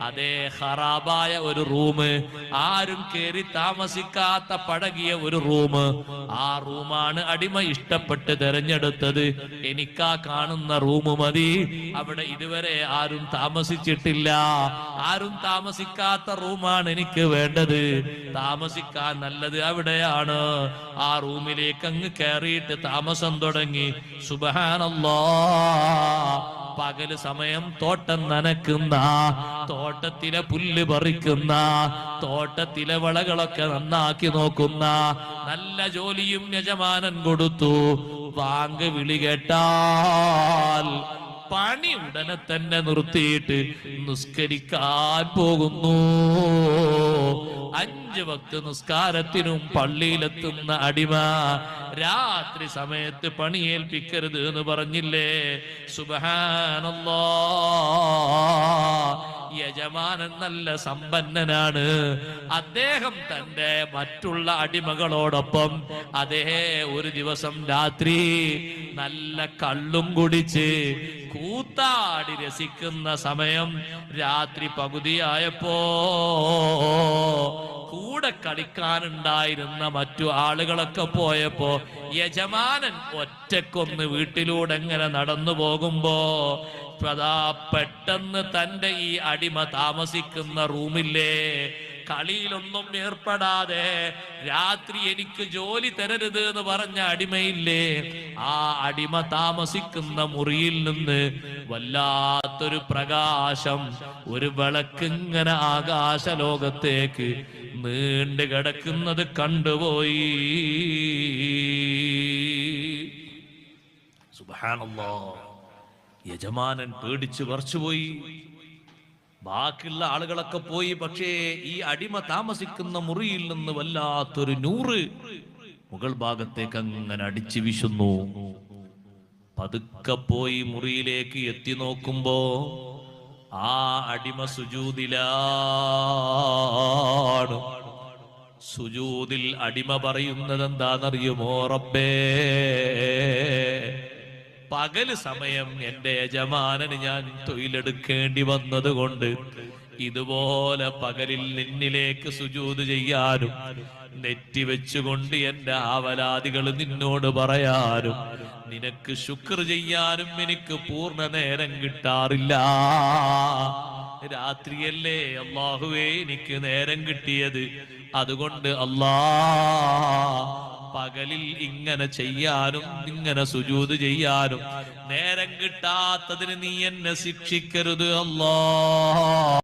അതേ ഖറാബായ ഒരു റൂം, ആരും കേറി താമസിക്കാത്ത പഴകിയ ഒരു റൂം, ആ റൂമാണ് അടിമ ഇഷ്ടപ്പെട്ട് തെരഞ്ഞെടുത്തത്. എനിക്കാ കാണുന്ന റൂം മതി, അവിടെ ഇതുവരെ ആരും താമസിച്ചിട്ടില്ല, ആരും താമസിക്കാത്ത റൂമാണ് എനിക്ക് വേണ്ടത്, താമസിക്കാൻ നല്ലത് അവിടെയാണ്. ആ റൂമിലേക്ക് അങ്ങ് കയറിയിട്ട് താമസം തുടങ്ങി. സുബ്ഹാനല്ലാഹ്, പകല് സമയം തോട്ടം നനക്കുന്ന, തോട്ടത്തിലെ പുല്ല് പറിക്കുന്ന, തോട്ടത്തിലെ വളകളൊക്കെ നന്നാക്കി നോക്കുന്ന നല്ല ജോലിയും യജമാനൻ കൊടുത്തു. ബാങ്ക് വിളി കേട്ടാൽ പണി ഉടനെ തന്നെ നിർത്തിയിട്ട് നിസ്കരിക്കാൻ പോകുന്നു. 5 വക്ത് നിസ്കാരത്തിനും പള്ളിയിലെത്തുന്ന അടിമ രാത്രി സമയത്ത് പണിയേൽപ്പിക്കരുത് എന്ന് പറഞ്ഞില്ലേ? സുബ്ഹാനല്ലാഹ്, യജമാനൻ നല്ല സമ്പന്നനാണ്. അദ്ദേഹം തന്റെ മറ്റുള്ള അടിമകളോടൊപ്പം അതേ ഒരു ദിവസം രാത്രി നല്ല കള്ളും കുടിച്ച് കൂത്താടി രസിക്കുന്ന സമയം, രാത്രി പകുതിയായപ്പോ കൂടെ കളിക്കാനുണ്ടായിരുന്ന മറ്റു ആളുകളൊക്കെ പോയപ്പോ യജമാനൻ ഒറ്റക്കൊന്ന് വീട്ടിലൂടെ എങ്ങനെ നടന്നു പോകുമ്പോ അതാ പെട്ടെന്ന് തന്റെ ഈ അടിമ താമസിക്കുന്ന റൂമില്ലേ, കളിയിലൊന്നും ഏർപ്പെടാതെ രാത്രി എനിക്ക് ജോലി തരരുത് എന്ന് പറഞ്ഞ അടിമയില്ലേ, ആ അടിമ താമസിക്കുന്ന മുറിയിൽ നിന്ന് വല്ലാത്തൊരു പ്രകാശം, ഒരു വിളക്കിങ്ങനെ ആകാശ ലോകത്തേക്ക് നീണ്ടു കിടക്കുന്നത് കണ്ടുപോയി. സുബ്ഹാനല്ലാഹ്, യജമാനൻ പേടിച്ച് വിറച്ചുപോയി. ബാക്കിയുള്ള ആളുകളൊക്കെ പോയി, പക്ഷേ ഈ അടിമ താമസിക്കുന്ന മുറിയിൽ നിന്ന് വല്ലാത്തൊരു നൂറ് മുകൾ ഭാഗത്തേക്ക് അങ്ങനെ അടിച്ചു വീശുന്നു. പതുക്കെ പോയി മുറിയിലേക്ക് എത്തി നോക്കുമ്പോ ആ അടിമ സുജൂദിലാണ്. സുജൂദിൽ അടിമ പറയുന്നത് എന്താണെന്നറിയുമോ? റബ്ബേ, പകല് സമയം എന്റെ യജമാനന് ഞാൻ തൊഴിലെടുക്കേണ്ടി വന്നത് കൊണ്ട് ഇതുപോലെ പകലിൽ നിന്നിലേക്ക് സുജൂദ് ചെയ്യാനും നെറ്റി വെച്ചുകൊണ്ട് എന്റെ ആവലാദികൾ നിന്നോട് പറയാനും നിനക്ക് ശുക്ർ ചെയ്യാനും എനിക്ക് പൂർണ്ണ നേരം കിട്ടാറില്ല. രാത്രിയല്ലേ അല്ലാഹുവേ എനിക്ക് നേരം കിട്ടിയത്, അതുകൊണ്ട് പകലിൽ ഇങ്ങനെ ചെയ്യാനും ഇങ്ങനെ സുജൂദ് ചെയ്യാനും നേരം കിട്ടാത്തതിന് നീ എന്നെ ശിക്ഷിക്കരുത് അല്ലാഹ്.